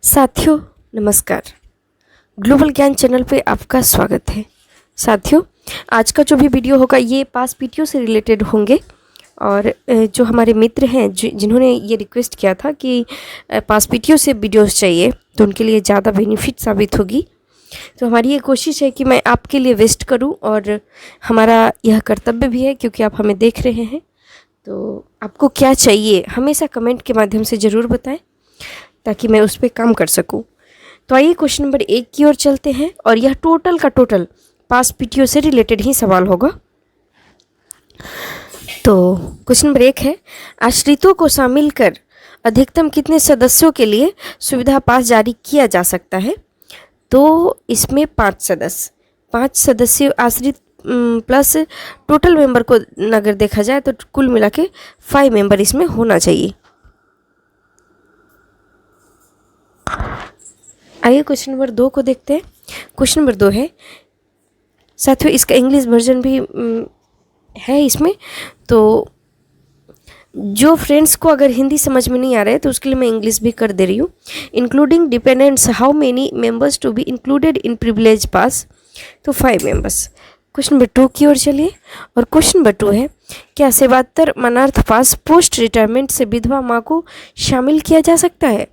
साथियों नमस्कार। ग्लोबल ज्ञान चैनल पे आपका स्वागत है। साथियों आज का जो भी वीडियो होगा ये पास पीटीओ से रिलेटेड होंगे और जो हमारे मित्र हैं जिन्होंने ये रिक्वेस्ट किया था कि पास पीटीओ से वीडियोस चाहिए तो उनके लिए ज़्यादा बेनिफिट साबित होगी। तो हमारी ये कोशिश है कि मैं आपके लिए वेस्ट करूं और हमारा यह कर्तव्य भी है क्योंकि आप हमें देख रहे हैं। तो आपको क्या चाहिए हमेशा कमेंट के माध्यम से ज़रूर बताएं ताकि मैं उस पर काम कर सकूं। तो आइए क्वेश्चन नंबर 1 की ओर चलते हैं और यह टोटल का टोटल पास पीटीओ से रिलेटेड ही सवाल होगा। तो क्वेश्चन नंबर 1 है, आश्रितों को शामिल कर अधिकतम कितने सदस्यों के लिए सुविधा पास जारी किया जा सकता है? तो इसमें 5 सदस्य आश्रित प्लस टोटल मेंबर को अगर देखा जाए तो कुल मिला के 5 मेंबर इसमें होना चाहिए। आइए क्वेश्चन नंबर 2 को देखते हैं। क्वेश्चन नंबर 2 है, साथियों इसका इंग्लिश वर्जन भी है इसमें। तो जो फ्रेंड्स को अगर हिंदी समझ में नहीं आ रहा है तो उसके लिए मैं इंग्लिश भी कर दे रही हूँ। Including dependents how many members to be included in privilege pass? तो 5 मेंबर्स। क्वेश्चन नंबर 2 की ओर चलिए और क्वेश्चन नंबर 2 है, क्या सेवात्तर मानार्थ पास पोस्ट रिटायरमेंट से विधवा माँ को शामिल किया जा सकता है?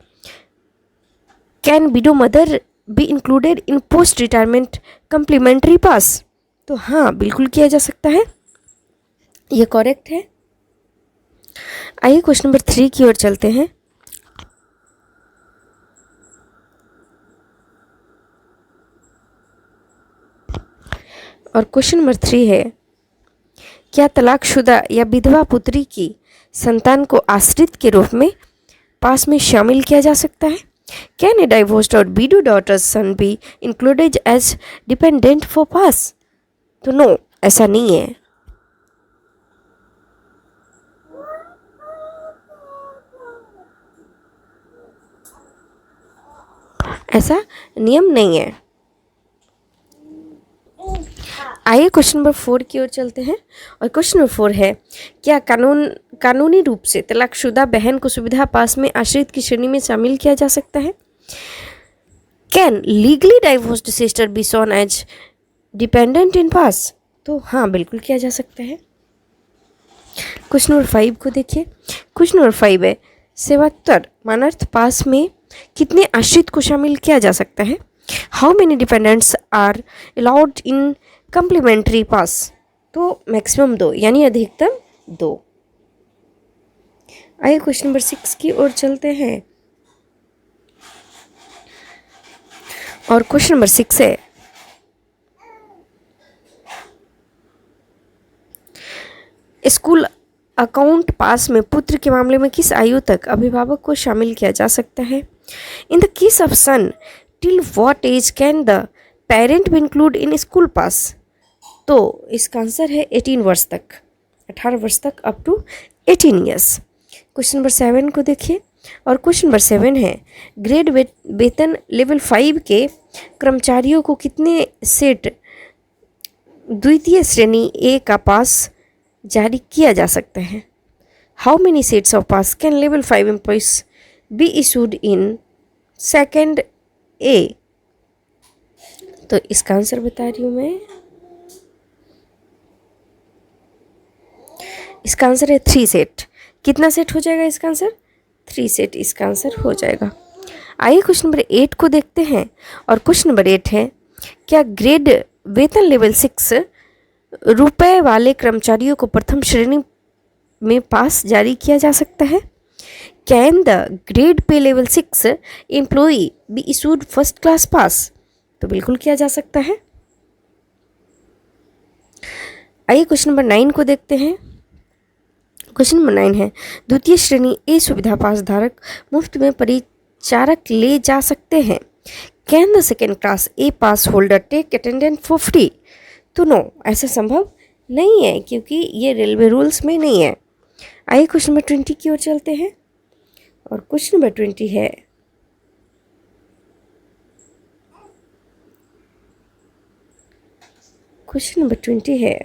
Can widow mother be included in post retirement complimentary pass? तो हाँ बिल्कुल किया जा सकता है, ये करेक्ट है। आइए क्वेश्चन नंबर 3 की ओर चलते हैं। और क्वेश्चन नंबर 3 है, क्या तलाकशुदा या विधवा पुत्री की संतान को आश्रित के रूप में पास में शामिल किया जा सकता है? Can a divorced or widow daughter's son be included as dependent for pass? तो नो, ऐसा नहीं है। ऐसा नियम नहीं है। आइए क्वेश्चन नंबर 4 की ओर चलते हैं और क्वेश्चन नंबर 4 है, क्या कानूनी रूप से तलाकशुदा बहन को सुविधा पास में आश्रित की श्रेणी में शामिल किया जा सकता है? Can legally divorced sister be shown as dependent in pass? तो हाँ बिल्कुल किया जा सकता है। क्वेश्चन नंबर 5 को देखिए। क्वेश्चन नंबर 5 है, सेवात्तर मानार्थ पास में कितने आश्रित को शामिल किया जा सकता है? How many dependents are allowed in complimentary pass? तो मैक्सिमम 2 यानी अधिकतम 2। आइए क्वेश्चन नंबर 6 की ओर चलते हैं और क्वेश्चन नंबर 6 है, स्कूल अकाउंट पास में पुत्र के मामले में किस आयु तक अभिभावक को शामिल किया जा सकता है? In the case of son till what age can the parent be include in school pass? तो इसका आंसर है 18 वर्ष तक, 18 वर्ष तक, up to 18 years. Question number 7 को देखिए और क्वेश्चन नंबर 7 है, ग्रेड वेतन लेवल 5 के कर्मचारियों को कितने सेट द्वितीय श्रेणी ए का पास जारी किया जा सकता है? How many sets of pass can level 5 employees be issued in second A? तो इसका आंसर बता रही हूँ मैं, इसका आंसर है 3 सेट। कितना सेट हो जाएगा इसका आंसर? 3 सेट इसका आंसर हो जाएगा। आइए क्वेश्चन नंबर 8 को देखते हैं और क्वेश्चन नंबर 8 है, क्या ग्रेड वेतन लेवल 6 रुपए वाले कर्मचारियों को प्रथम श्रेणी में पास जारी किया जा सकता है? Can the grade pay level 6 employee be issued first class pass? तो बिल्कुल किया जा सकता है। आइए क्वेश्चन नंबर 9 को देखते हैं। क्वेश्चन नंबर 9 है, द्वितीय श्रेणी ए सुविधा पास धारक मुफ्त में परिचारक ले जा सकते हैं? Can the second class A pass holder take attendant for free? तो नो, ऐसा संभव नहीं है क्योंकि ये रेलवे रूल्स में नहीं है। आइए क्वेश्चन नंबर 20 की ओर चलते हैं और क्वेश्चन नंबर 20 है, क्वेश्चन नंबर 20 है,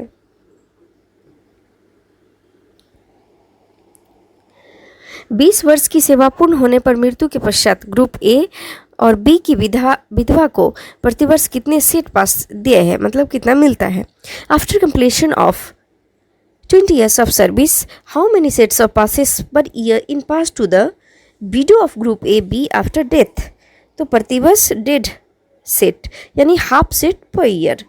20 वर्ष की सेवा पूर्ण होने पर मृत्यु के पश्चात ग्रुप ए और बी की विधवा को प्रतिवर्ष कितने सेट पास दिए हैं, मतलब कितना मिलता है। After completion of 20 years of service, how many sets of passes per year in pass to the widow of group A B after death? तो प्रतिवर्ष 1.5 सेट यानी हाफ सेट पर ईयर।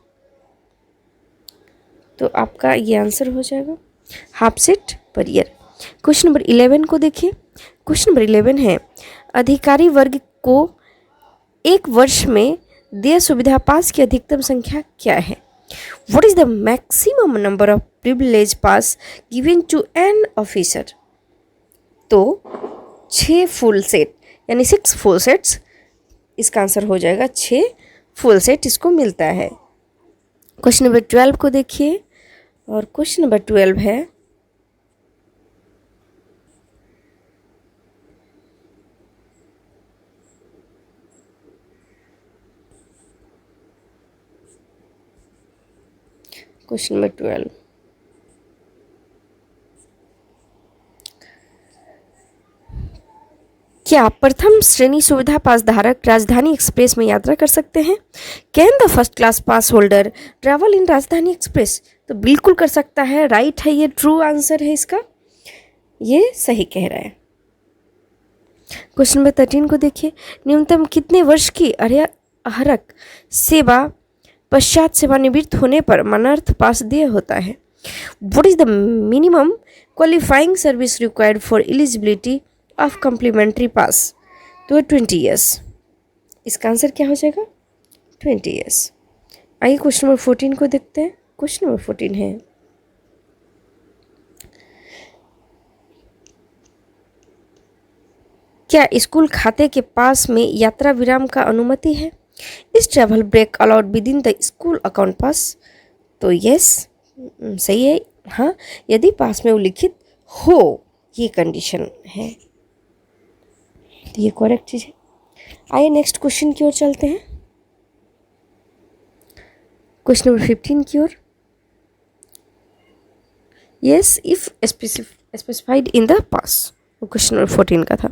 तो आपका ये आंसर हो जाएगा half set per year. Question number 11 को देखिए। क्वेश्चन नंबर 11 है, अधिकारी वर्ग को एक वर्ष में देय सुविधा पास की अधिकतम संख्या क्या है? What is the maximum number of privilege pass given to an officer? तो 6 फुल सेट यानी 6 फुल सेट्स, इसका आंसर हो जाएगा 6 फुल सेट इसको मिलता है। क्वेश्चन नंबर 12 को देखिए और क्वेश्चन नंबर 12 है, क्वेश्चन नंबर 12, क्या प्रथम श्रेणी सुविधा पास धारक राजधानी एक्सप्रेस में यात्रा कर सकते हैं? Can the first class pass holder travel in राजधानी एक्सप्रेस? तो बिल्कुल कर सकता है, राइट है, ये ट्रू आंसर है इसका, ये सही कह रहा है। क्वेश्चन नंबर 13 को देखिए, न्यूनतम कितने वर्ष की अहरक सेवा पश्चात सेवानिवृत्त होने पर मानार्थ पास देय होता है? What is the minimum qualifying service required for eligibility of complimentary pass? तो 20 years, इसका आंसर क्या हो जाएगा 20 years। आइए क्वेश्चन नंबर 14 को देखते हैं। क्वेश्चन नंबर 14 है, क्या स्कूल खाते के पास में यात्रा विराम का अनुमति है? इस travel break allowed with in the school account pass? तो यस, सही है, हाँ, यदि पास में उल्लिखित हो, ये कंडीशन है, तो ये करेक्ट चीज़ है। आइए नेक्स्ट क्वेश्चन की ओर चलते हैं, क्वेश्चन नंबर 15 की ओर। Yes, if specified in the pass, वो क्वेश्चन नंबर 14 का था।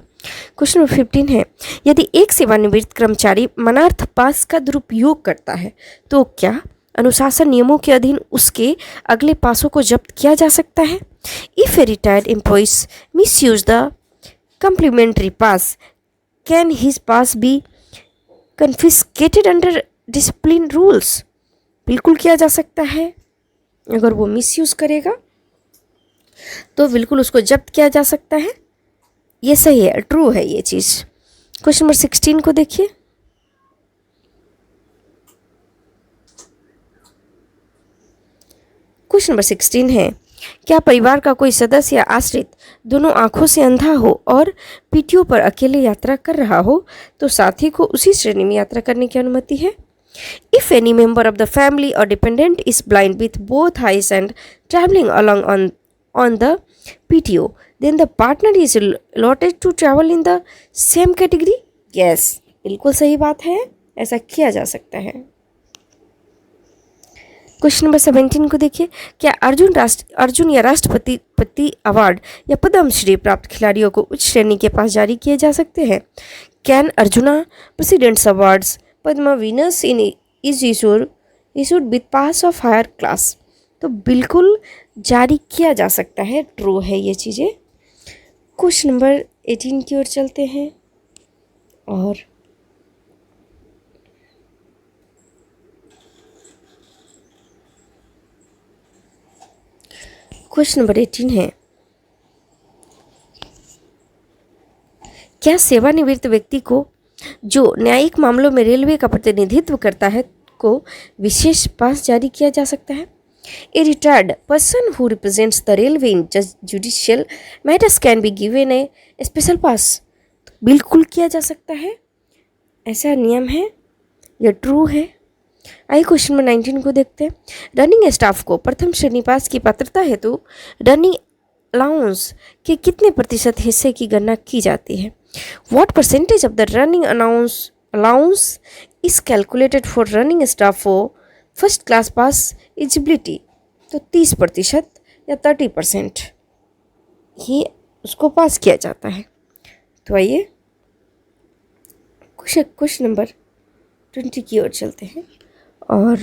क्वेश्चन नंबर 15 है, यदि एक सेवानिवृत्त कर्मचारी मानार्थ पास का दुरुपयोग करता है तो क्या अनुशासन नियमों के अधीन उसके अगले पासों को जब्त किया जा सकता है? If a retired employees misuse the complimentary pass, can his pass be confiscated under discipline rules? बिल्कुल किया जा सकता है, अगर वो मिस यूज करेगा तो बिल्कुल उसको जब्त किया जा सकता है, ये सही है, ट्रू है ये चीज़। क्वेश्चन नंबर 16 को देखिए। क्वेश्चन नंबर 16 है, क्या परिवार का कोई सदस्य या आश्रित दोनों आंखों से अंधा हो और पीटीओ पर अकेले यात्रा कर रहा हो तो साथी को उसी श्रेणी में यात्रा करने की अनुमति है? If any member of the family or dependent is blind with both eyes and travelling along on the PTO, then the partner is allotted to travel in the same category? Yes, बिल्कुल सही बात है, ऐसा किया जा सकता है। Question number 17 को देखिए, क्या अर्जुन या राष्ट्रपति अवार्ड या पद्मश्री प्राप्त खिलाड़ियों को उच्च श्रेणी के पास जारी किए जा सकते हैं? Can Arjuna presidents awards Padma winners in is issued with pass of higher class? तो बिल्कुल जारी किया जा सकता है, ट्रू है ये चीज़ें। क्वेश्चन नंबर 18 की ओर चलते हैं और क्वेश्चन नंबर 18 है, क्या सेवानिवृत्त व्यक्ति को जो न्यायिक मामलों में रेलवे का प्रतिनिधित्व करता है को विशेष पास जारी किया जा सकता है? A retired person who represents the railway in judicial matters can be given a special pass? बिल्कुल किया जा सकता है, ऐसा नियम है, यह ट्रू है। आइए क्वेश्चन नंबर 19 को देखते हैं। रनिंग स्टाफ को प्रथम श्रेणी पास की पात्रता हेतु रनिंग अलाउंस के कितने प्रतिशत हिस्से की गणना की जाती है? What percentage of the running allowance is calculated for running staff for first class pass eligibility? तो 30% या 30%, ये उसको पास किया जाता है। तो आइए क्वेश्चन नंबर 20 की ओर चलते हैं। और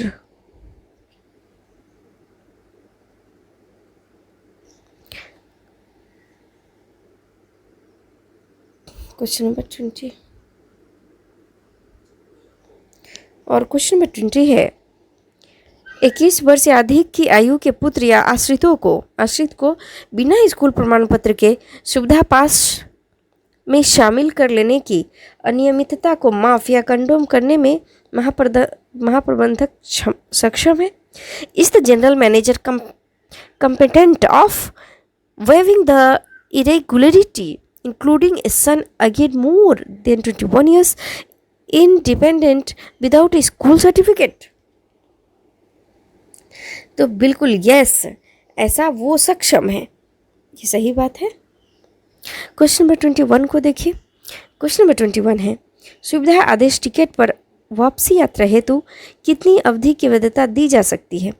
क्वेश्चन नंबर 20 है, 21 वर्ष या अधिक की आयु के पुत्र या आश्रित को बिना स्कूल प्रमाण पत्र के सुविधा पास में शामिल कर लेने की अनियमितता को माफ या कंडोम करने में महाप्रबंधक सक्षम है। Is the general manager competent of waiving the irregularity, including a son again more than 21 years independent without a school certificate? तो बिल्कुल यस, ऐसा वो सक्षम है, ये सही बात है। क्वेश्चन नंबर 21 को देखिए। क्वेश्चन नंबर 21 है, सुविधा आदेश टिकट पर वापसी यात्रा हेतु कितनी अवधि की वैधता दी जा सकती है?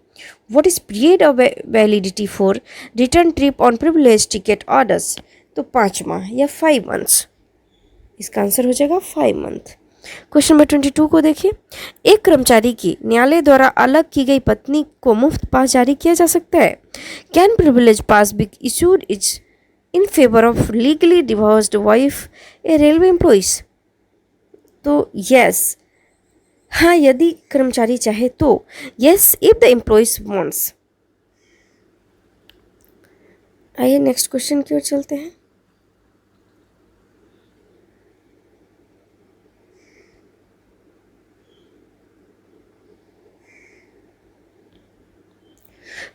What is period of validity for return trip on privilege ticket orders? तो 5 माह या 5 months, इसका आंसर हो जाएगा 5 month। क्वेश्चन नंबर 22 को देखिए। एक कर्मचारी की न्यायालय द्वारा अलग की गई पत्नी को मुफ्त पास जारी किया जा सकता है। Can privilege pass be issued is in favour of legally divorced wife A railway employees? तो यस, हाँ, यदि कर्मचारी चाहे तो। Yes, if the employees wants. आइए नेक्स्ट क्वेश्चन की ओर चलते हैं।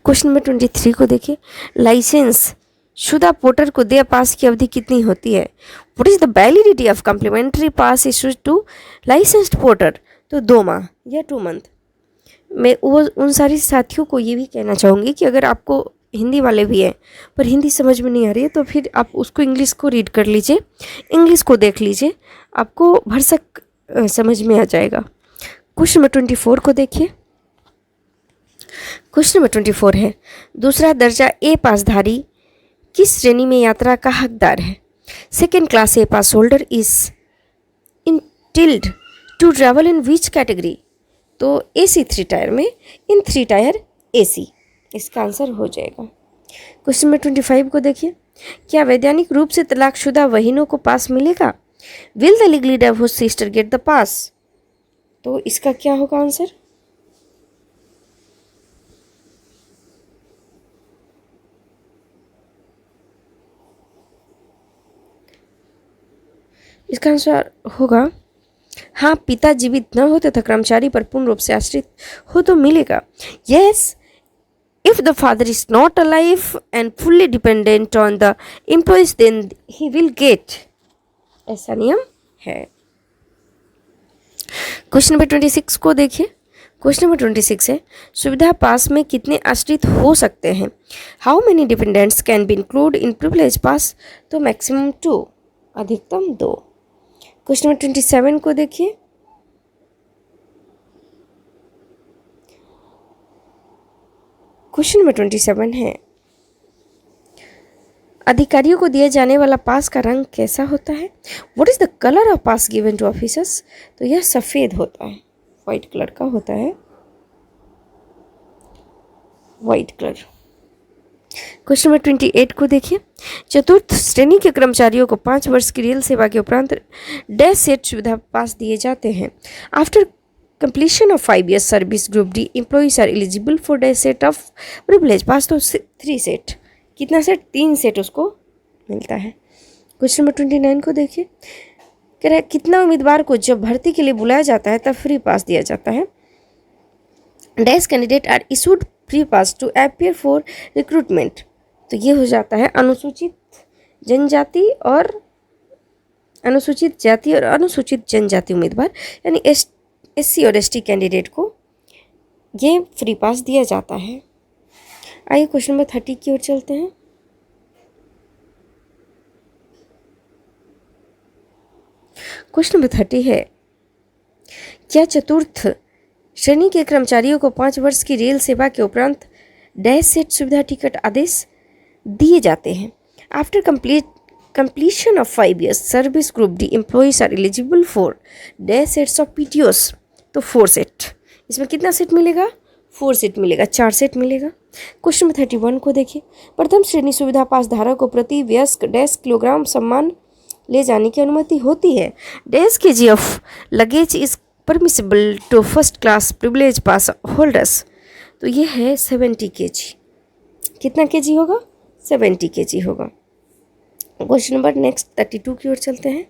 क्वेश्चन नंबर 23 को देखिए। लाइसेंस शुदा पोर्टर को देय पास की अवधि कितनी होती है? What is the validity of complimentary pass issued to licensed porter? तो 2 माह या 2 मंथ। मैं वो उन सारी साथियों को ये भी कहना चाहूँगी कि अगर आपको हिंदी वाले भी हैं पर हिंदी समझ में नहीं आ रही है तो फिर आप उसको इंग्लिश को रीड कर लीजिए, इंग्लिश को देख लीजिए, आपको भरसक समझ में आ जाएगा। क्वेश्चन नंबर 24 को देखिए। क्वेश्चन नंबर 24 है, दूसरा दर्जा ए पासधारी किस श्रेणी में यात्रा का हकदार है? Second class A pass holder is entitled to travel in which category? तो AC 3 टायर में इन 3 टायर AC, इसका आंसर हो जाएगा। क्वेश्चन नंबर 25 को देखिए। क्या वैधानिक रूप से तलाकशुदा बहनों को पास मिलेगा? Will the legally divorced sister get the pass? तो इसका क्या होगा आंसर? इसका आंसर होगा हाँ, पिता जीवित न हो तथा कर्मचारी पर पूर्ण रूप से आश्रित हो तो मिलेगा। Yes, if the father is not alive and fully dependent on the employees then he will get, ऐसा नियम है। क्वेश्चन नंबर 26 को देखिए। क्वेश्चन नंबर 26 है, सुविधा पास में कितने आश्रित हो सकते हैं? How many dependents can be include in privilege pass? तो मैक्सिमम 2, अधिकतम 2। क्वेश्चन नंबर 27 को देखिए। क्वेश्चन नंबर 27 है, अधिकारियों को दिया जाने वाला पास का रंग कैसा होता है? What is the colour of pass given to officers? तो यह सफ़ेद होता है, वाइट कलर का होता है, वाइट कलर। क्वेश्चन नंबर 28 को देखिए। चतुर्थ श्रेणी के कर्मचारियों को 5 वर्ष की रेल सेवा के उपरांत डैश सेट सुविधा पास दिए जाते हैं। After completion of 5 years service group D employees are eligible for dash set of privilege pass. तो 3 सेट, कितना सेट? 3 सेट उसको मिलता है। क्वेश्चन नंबर 29 को देखिए। कह रहा है कितना उम्मीदवार को जब भर्ती के लिए बुलाया जाता है तब फ्री पास दिया जाता है? Dash candidate are issued free pass to appear for recruitment. तो ये हो जाता है अनुसूचित जनजाति और अनुसूचित जाति और अनुसूचित जनजाति उम्मीदवार, यानी SC और ST कैंडिडेट को ये फ्री पास दिया जाता है। आइए क्वेश्चन नंबर 30 की ओर चलते हैं। क्वेश्चन नंबर 30 है, क्या चतुर्थ श्रेणी के कर्मचारियों को 5 वर्ष की रेल सेवा के उपरांत डैश सेट सुविधा टिकट आदेश दिए जाते हैं? After completion of 5 years service group D employees are eligible for dash sets of PTOs, तो 4 सेट, इसमें कितना सेट मिलेगा? 4 सेट मिलेगा, 4 सेट मिलेगा। क्वेश्चन नंबर 31 को देखिए, प्रथम श्रेणी सुविधा पास धारक को प्रति वयस्क डैश किलोग्राम सामान ले जाने की अनुमति होती है। Dash KG of luggage is permissible to first class privilege pass holders, तो ये है 70 केजी। कितना केजी होगा? 70 केजी होगा। क्वेश्चन नंबर नेक्स्ट 32 की ओर चलते हैं।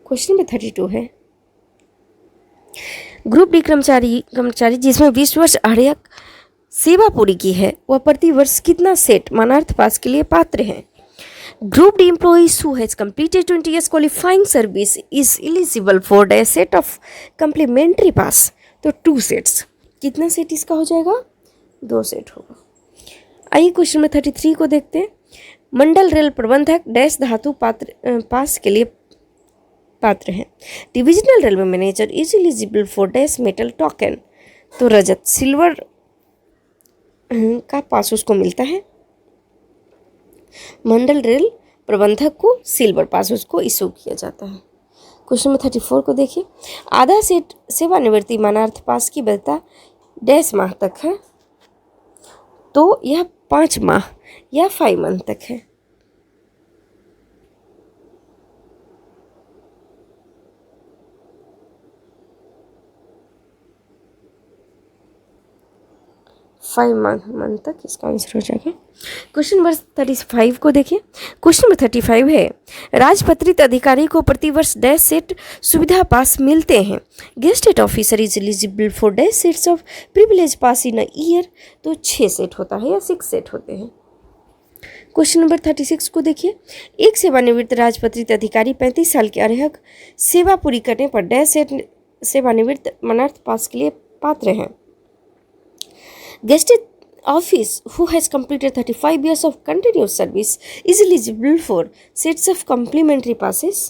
क्वेश्चन नंबर 32 है, ग्रुप डी कर्मचारी जिसमें 20 वर्ष आरक्षक सेवा पूरी की है वह प्रति वर्ष कितना सेट मानार्थ पास के लिए पात्र है? Group D employees who has completed 20 years qualifying service is eligible for a set of complimentary pass, तो 2 सेट्स। कितना सेट इसका हो जाएगा? 2 सेट होगा। आइए क्वेश्चन में 33 को देखते हैं। मंडल रेल प्रबंधक डैश धातु पास के लिए पात्र हैं। Divisional railway manager is eligible for dash metal token, तो रजत सिल्वर का पास उसको मिलता है। मंडल रेल प्रबंधक को सिल्वर पास उसको इशू किया जाता है। क्वेश्चन नंबर 34 को देखिए, आधा सेट सेवानिवृत्ति मानार्थ पास की वैधता डैश माह तक है, तो यह 5 माह या 5 मंथ तक है। फाइव मंथ तक इसका आंसर हो जाएगा। क्वेश्चन नंबर 35 को देखिए। क्वेश्चन नंबर 35 है, राजपत्रित अधिकारी को प्रतिवर्ष डैश सेट सुविधा पास मिलते हैं। Gazetted officer is eligible for dash sets of privilege pass in a year, तो 6 सेट होता है या 6 सेट होते हैं। क्वेश्चन नंबर 36 को देखिए, एक सेवानिवृत्त राजपत्रित अधिकारी 35 साल के अर्हक सेवा पूरी करने पर डैश सेट सेवानिवृत्त मानार्थ पास के लिए पात्र हैं। Guested office who has completed 35 years of continuous service is eligible for sets of complimentary passes,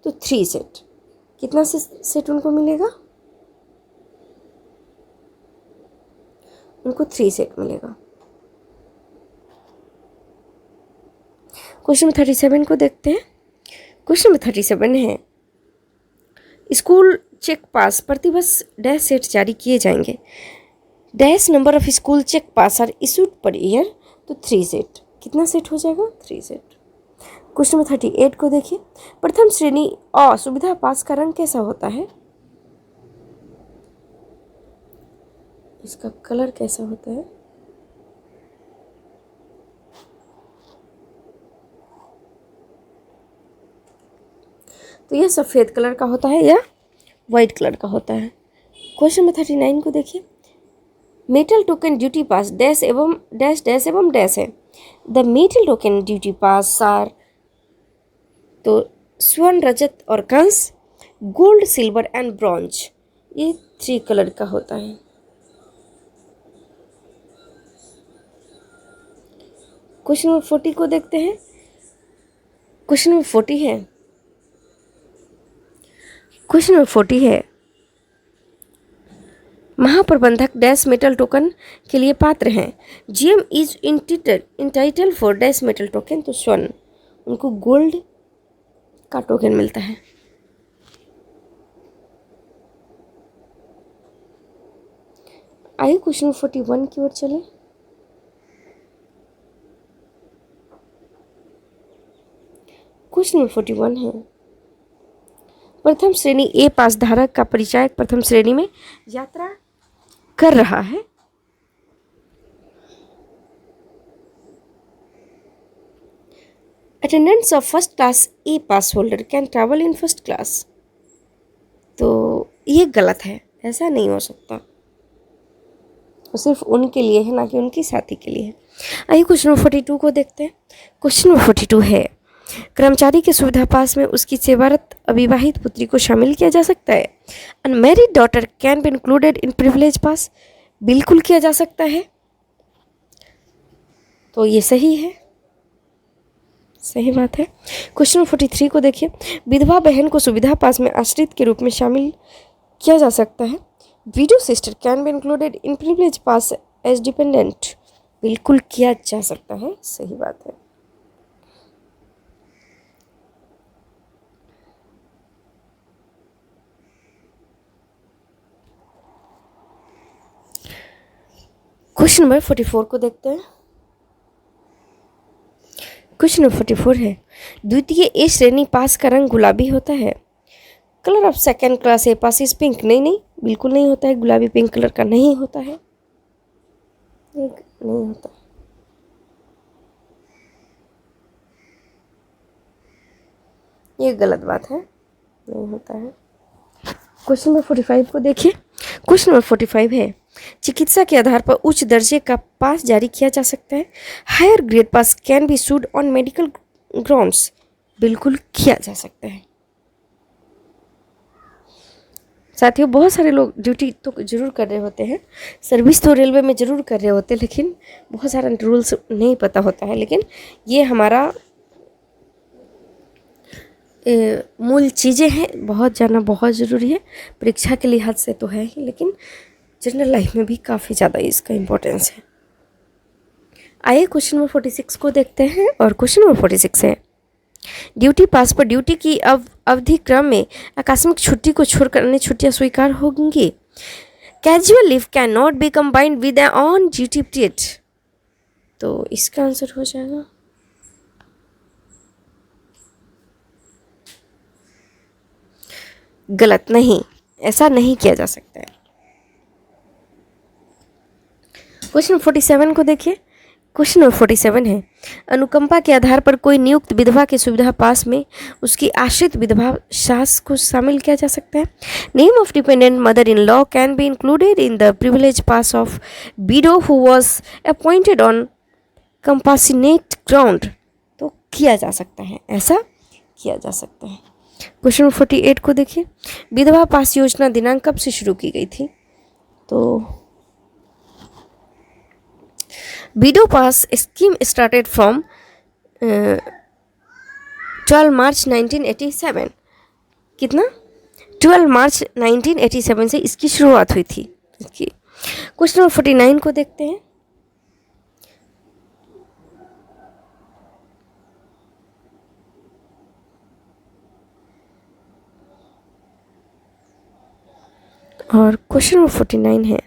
तो 3 सेट। कितना सेट उनको मिलेगा? उनको 3 सेट मिलेगा। क्वेश्चन नंबर 37 को देखते हैं। क्वेश्चन नंबर 37 है, स्कूल चेक पास प्रतिवर्ष डैश सेट जारी किए जाएंगे। Dash number of school check pass are issued per year, तो 3 सेट। कितना सेट हो जाएगा? 3 सेट। क्वेश्चन नंबर 38 को देखिए, प्रथम श्रेणी अ सुविधा पास का रंग कैसा होता है? इसका कलर कैसा होता है? तो यह सफ़ेद कलर का होता है या वाइट कलर का होता है। क्वेश्चन नंबर 39 को देखिए, metal token duty pass dash एवं डैश एवं डैश है। The metal token duty pass are, तो स्वर्ण, रजत और कांस्य, गोल्ड, सिल्वर एंड ब्रॉन्ज, ये 3 कलर का होता है। क्वेश्चन नंबर 40 को देखते हैं। क्वेश्चन नंबर 40 है, क्वेश्चन नंबर 40 है, महाप्रबंधक डैश मेटल टोकन के लिए पात्र हैं। GM is entitle for dash metal token, तो स्वर्ण, उनको गोल्ड का टोकन मिलता है। आइए क्वेश्चन 41 की ओर चले। क्वेश्चन नंबर 41 है, प्रथम श्रेणी ए पास धारक का परिचायक प्रथम श्रेणी में यात्रा कर रहा है। Attendants of first class A pass holder can travel in first class, तो ये गलत है, ऐसा नहीं हो सकता। वो सिर्फ उनके लिए है, ना कि उनकी साथी के लिए है। आइए क्वेश्चन नंबर 42 को देखते हैं। क्वेश्चन नंबर 42 है, कर्मचारी के सुविधा पास में उसकी सेवारत अविवाहित पुत्री को शामिल किया जा सकता है। Unmarried daughter can be included in privilege पास, बिल्कुल किया जा सकता है, तो ये सही है, सही बात है। क्वेश्चन नंबर 43 को देखिए, विधवा बहन को सुविधा पास में आश्रित के रूप में शामिल किया जा सकता है। Window sister can be included in privilege pass age dependent. बिल्कुल किया जा सकता है, सही बात है। क्वेश्चन नंबर 44 को देखते हैं। क्वेश्चन नंबर 44 है, द्वितीय ए श्रेणी पास का रंग गुलाबी होता है। Colour of second class A pass is pink. नहीं नहीं, बिल्कुल नहीं होता है, गुलाबी पिंक कलर का नहीं होता है, नहीं होता। ये गलत बात है, नहीं होता है। क्वेश्चन नंबर 45 को देखिए। क्वेश्चन नंबर 45 है, चिकित्सा के आधार पर उच्च दर्जे का पास जारी किया जा सकता है। Higher grade pass can be issued on medical grounds. बिल्कुल किया जा सकता है। साथियों, बहुत सारे लोग ड्यूटी तो जरूर कर रहे होते हैं, सर्विस तो रेलवे में ज़रूर कर रहे होते हैं, लेकिन बहुत सारा रूल्स नहीं पता होता है। लेकिन ये हमारा मूल चीज़ें हैं, बहुत जानना बहुत ज़रूरी है। परीक्षा के लिहाज से तो है ही, लेकिन जनरल लाइफ में भी काफ़ी ज़्यादा इसका इम्पोर्टेंस है। आइए क्वेश्चन नंबर 46 को देखते हैं। और क्वेश्चन नंबर 46 है, ड्यूटी पास पर ड्यूटी की अवधि क्रम में आकस्मिक छुट्टी को छोड़कर अन्य छुट्टियां स्वीकार होंगी। Casual leave can not be combined with on duty period. तो इसका आंसर हो जाएगा गलत। नहीं, ऐसा नहीं किया जा सकता है। क्वेश्चन 47 को देखिए। क्वेश्चन नंबर 47 है, अनुकंपा के आधार पर कोई नियुक्त विधवा की सुविधा पास में उसकी आश्रित विधवा सास को शामिल किया जा सकता है। Name of dependent mother in law can be included in the privilege pass of widow who was appointed on compassionate ground. तो किया जा सकता है, ऐसा किया जा सकता है। क्वेश्चन नंबर 48 को देखिए। विधवा पास योजना दिनांक कब से शुरू की गई थी? तो window pass scheme started from 12 मार्च 1987। कितना? 12 मार्च 1987 से इसकी शुरुआत हुई थी। क्वेश्चन नंबर 49 को देखते हैं। और क्वेश्चन नंबर 49 है,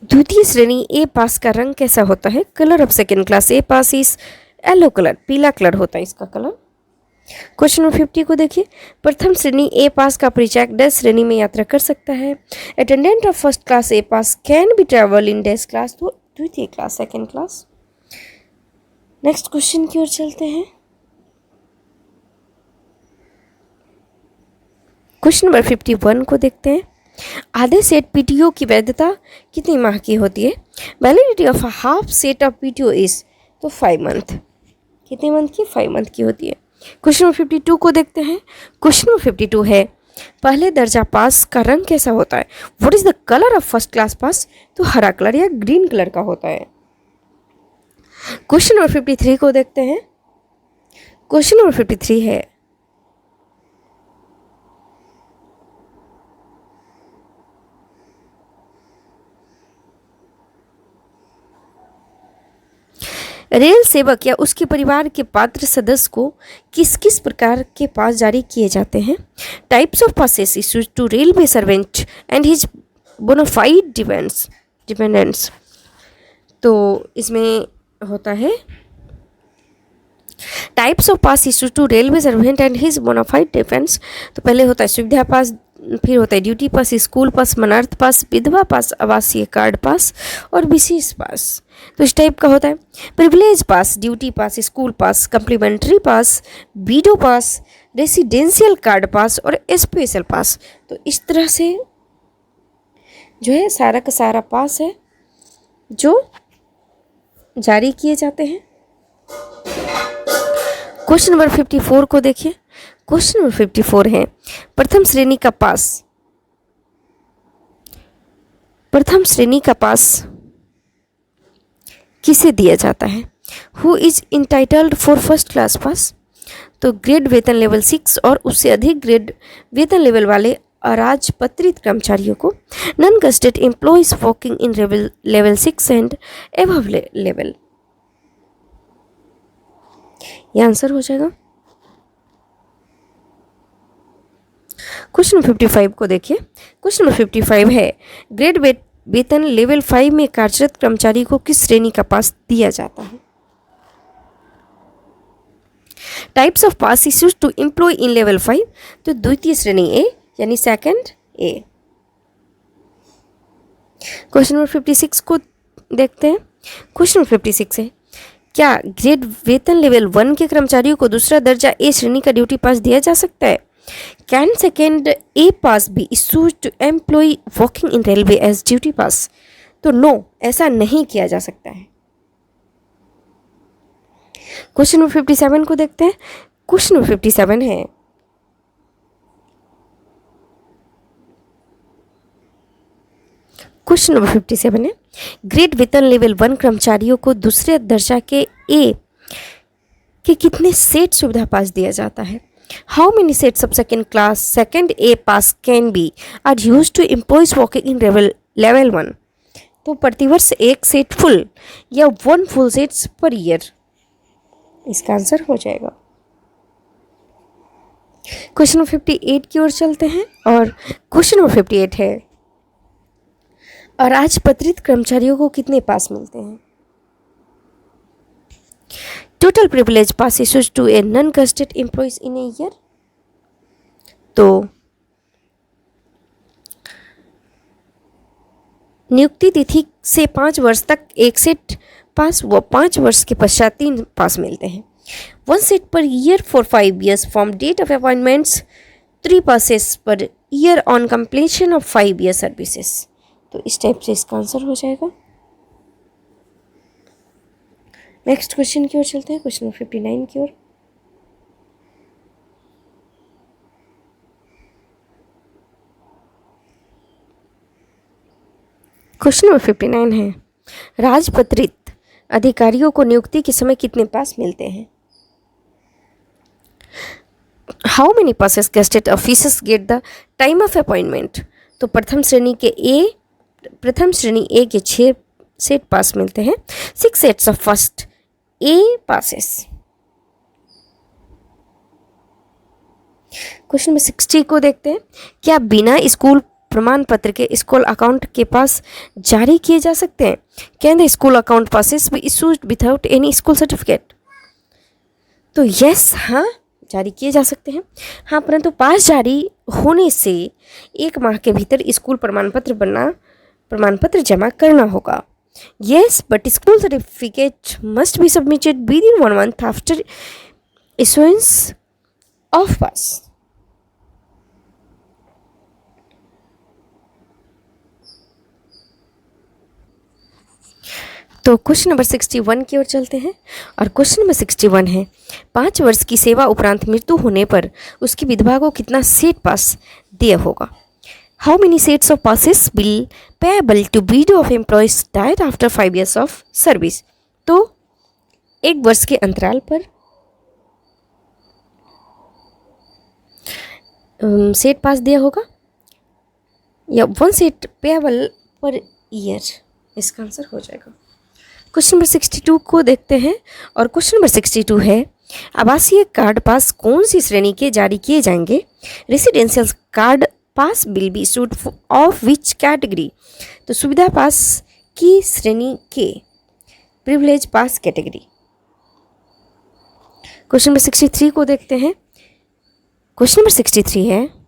द्वितीय श्रेणी ए पास का रंग कैसा होता है? Colour of second class A pass is yellow colour. पीला कलर होता है इसका कलर। क्वेश्चन नंबर 50 को देखिए। प्रथम श्रेणी ए पास का परिचायक डैश श्रेणी में यात्रा कर सकता है। Attendant of first class A pass can B travel in dash class. तो द्वितीय class, second class. Next question की ओर चलते हैं। क्वेश्चन नंबर 51 को देखते हैं। आधे सेट पीटीओ की वैधता कितनी माह की होती है? Validity of half set of PTO is. तो 5 मंथ। कितने मंथ की? 5 मंथ की होती है। क्वेश्चन नंबर 52 को देखते हैं। क्वेश्चन नंबर 52 है, पहले दर्जा पास का रंग कैसा होता है? What is the colour of first class pass? तो हरा कलर या ग्रीन कलर का होता है। क्वेश्चन नंबर 53 को देखते हैं। क्वेश्चन नंबर 53 है, रेल सेवक या उसके परिवार के पात्र सदस्य को किस किस प्रकार के पास जारी किए जाते हैं? Types of passes issued to railway servant and his bonafide dependents. तो इसमें होता है types of pass issued to railway servant and his bonafide dependents. तो पहले होता है सुविधा पास, फिर होता है ड्यूटी पास, स्कूल पास, मनर्थ पास, विधवा पास, आवासीय कार्ड पास और विशेष पास। तो इस टाइप का होता है privilege pass, duty pass, school pass, complimentary pass, widow pass, residential card pass और स्पेशल पास। तो इस तरह से जो है सारा का सारा पास है जो जारी किए जाते हैं। क्वेश्चन नंबर 54 को देखिए। क्वेश्चन नंबर 54 है, प्रथम श्रेणी का पास किसे दिया जाता है? Who is entitled for first class pass? तो ग्रेड वेतन लेवल 6 और उससे अधिक ग्रेड वेतन लेवल वाले अराजपत्रित कर्मचारियों को non gazetted employees working in level 6 and above level, ये आंसर हो जाएगा। क्वेश्चन नंबर 55 को देखिए। क्वेश्चन नंबर 55 है ग्रेड वेतन लेवल 5 में कार्यरत कर्मचारी को किस श्रेणी का पास दिया जाता है? Types of pass issues to employ in level 5, तो द्वितीय श्रेणी ए यानी सेकंड ए। क्वेश्चन नंबर 56 को देखते हैं। क्वेश्चन नंबर 56 है क्या ग्रेड वेतन लेवल 1 के कर्मचारियों को दूसरा दर्जा ए श्रेणी का ड्यूटी पास दिया जा सकता है? Can second A pass be issued to employ working in railway as duty pass? तो नो, ऐसा नहीं किया जा सकता है। क्वेश्चन नंबर 57 को देखते हैं। क्वेश्चन नंबर 57 है क्वेश्चन नंबर 57 है ग्रेड वेतन लेवल 1 कर्मचारियों को दूसरे दर्जा के ए के कितने सेट सुविधा पास दिया जाता है? How many sets of second class second A pass can be are use to employees working in level 1? तो प्रतिवर्ष एक सेट फुल या 1 फुल सेट्स पर ईयर, इसका आंसर हो जाएगा। क्वेश्चन नंबर 58 की ओर चलते हैं और क्वेश्चन नंबर 58 है अराजपत्रित कर्मचारियों को कितने पास मिलते हैं? Total privilege pass issues to a non gazetted employees in a year, तो नियुक्ति तिथि से 5 वर्ष तक एक सेट पास व 5 वर्ष के पश्चात 3 पास मिलते हैं। 1 set per year for 5 years from date of appointments, 3 passes per year on completion of 5 year services, तो इस टाइप से इसका आंसर हो जाएगा। नेक्स्ट क्वेश्चन की ओर चलते हैं, क्वेश्चन नंबर 59 की ओर। क्वेश्चन नंबर 59 है राजपत्रित अधिकारियों को नियुक्ति के समय कितने पास मिलते हैं? How many passes gazetted officers get the time of appointment? तो प्रथम श्रेणी ए के 6 सेट पास मिलते हैं। 6 sets of first A passes. Question number 60 को देखते हैं। क्या बिना स्कूल प्रमाण पत्र के स्कूल अकाउंट के पास जारी किए जा सकते हैं? Can the school account passes be issued without any school certificate? तो यस, हाँ, जारी किए जा सकते हैं। हाँ, परंतु पास जारी होने से 1 माह के भीतर स्कूल प्रमाण पत्र जमा करना होगा। Yes, but school certificate must be submitted within 1 month after issuance of pass. तो क्वेश्चन नंबर 61 की ओर चलते हैं और क्वेश्चन नंबर 61 है 5 वर्ष की सेवा उपरांत मृत्यु होने पर उसकी विधवा को कितना सेट पास दिया होगा? How many sets of passes will payable to widow of employees died after 5 years of service? तो 1 वर्ष के अंतराल पर सेट पास दिया होगा या 1 सेट पेएबल पर ईयर, इसका आंसर हो जाएगा। क्वेश्चन नंबर 62 को देखते हैं और क्वेश्चन नंबर 62 है आवासीय कार्ड पास कौन सी श्रेणी के जारी किए जाएंगे? Residential card pass will be issued of which category? तो सुविधा पास की श्रेणी के, प्रिविलेज पास कैटेगरी। क्वेश्चन नंबर 63 को देखते हैं। क्वेश्चन नंबर 63 है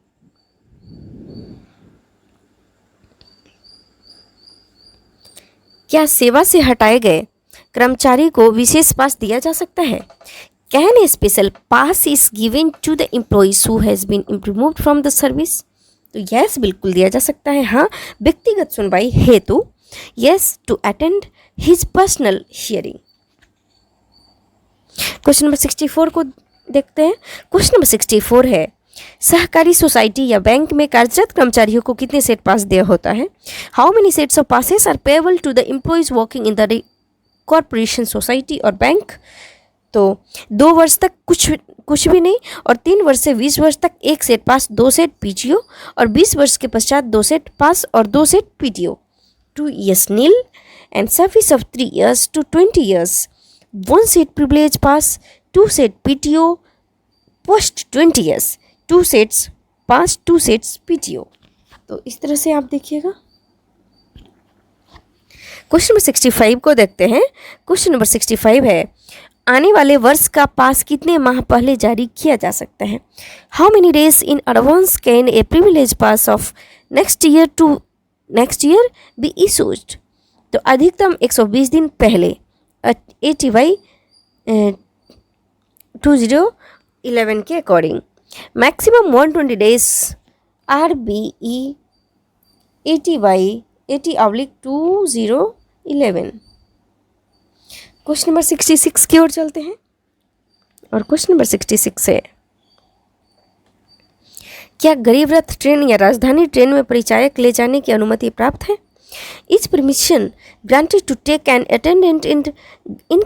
क्या सेवा से हटाए गए कर्मचारी को विशेष पास दिया जा सकता है? Can a special pass is given to the employees who has been removed from the service? तो यस, बिल्कुल दिया जा सकता है। हाँ, व्यक्तिगत सुनवाई हेतु, yes, to attend his personal hearing. Question number 64 को देखते हैं। क्वेश्चन नंबर 64 है सहकारी सोसाइटी या बैंक में कार्यरत कर्मचारियों को कितने सेट पास दिया होता है? How many sets of passes are payable to the employees working in the corporation society और बैंक? तो 2 वर्ष तक कुछ भी नहीं, और 3 वर्ष से 20 वर्ष तक 1 सेट पास, 2 सेट पीटीओ, और 20 वर्ष के पश्चात 2 सेट पास और 2 set PTO. 2 years nil and service of 3 years to 20 years, 1 seat privilege pass, 2 set PTO post 20 years, 2 sets pass, 2 sets PTO। तो इस तरह से आप देखिएगा। क्वेश्चन नंबर 65 को देखते हैं। क्वेश्चन नंबर 65 है, आने वाले वर्ष का पास कितने माह पहले जारी किया जा सकता है? How many days in advance can a privilege pass of next year be issued? तो अधिकतम 120 दिन पहले ATY 2011 के according. Maximum 120 days RBE ATY 80/2011। Question number 66 की ओर चलते हैं, और क्वेश्चन नंबर 66 है, क्या गरीब रथ ट्रेन या राजधानी ट्रेन में परिचायक ले जाने की अनुमति प्राप्त है? Is permission granted to take an attendant in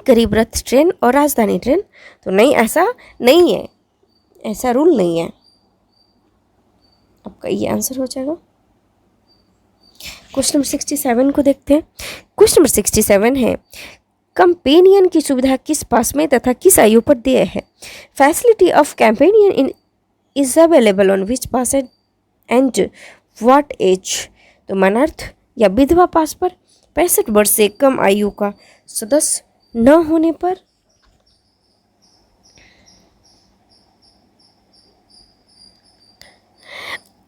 Garib Rath train और राजधानी ट्रेन? तो नहीं, ऐसा नहीं है, ऐसा रूल नहीं है। आपका ये आंसर हो जाएगा। क्वेश्चन नंबर 67 को देखते हैं। क्वेश्चन नंबर 67 है, कंपेनियन की सुविधा किस पास में तथा किस आयु पर देय है? Facility of companion in is available on which pass and what age? तो अनर्थ या विधवा पास पर, 65 वर्ष से कम आयु का सदस्य न होने पर,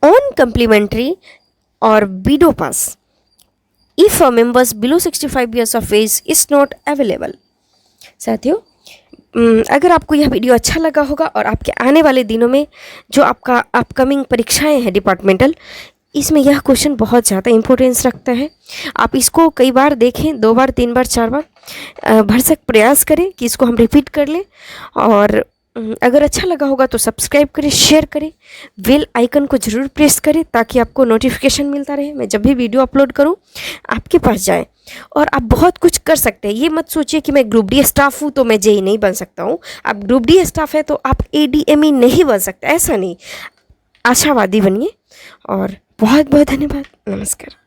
ऑन कम्प्लीमेंट्री और widow pass if a members below 65 years of age is not available. साथियों, अगर आपको यह वीडियो अच्छा लगा होगा और आपके आने वाले दिनों में जो आपका अपकमिंग परीक्षाएं हैं डिपार्टमेंटल, इसमें यह क्वेश्चन बहुत ज़्यादा इंपॉर्टेंस रखता है। आप इसको कई बार देखें, 2 बार 3 बार 4 बार, भरसक प्रयास करें कि इसको हम रिपीट कर लें। और अगर अच्छा लगा होगा तो सब्सक्राइब करें, शेयर करें, बेल आइकन को ज़रूर प्रेस करें ताकि आपको नोटिफिकेशन मिलता रहे, मैं जब भी वीडियो अपलोड करूं आपके पास जाए। और आप बहुत कुछ कर सकते हैं। ये मत सोचिए कि मैं ग्रुप डी स्टाफ हूँ तो मैं जेई नहीं बन सकता हूँ। आप ग्रुप डी स्टाफ है तो आप ADME नहीं बन सकते, ऐसा नहीं। आशावादी बनिए। और बहुत बहुत धन्यवाद। नमस्कार।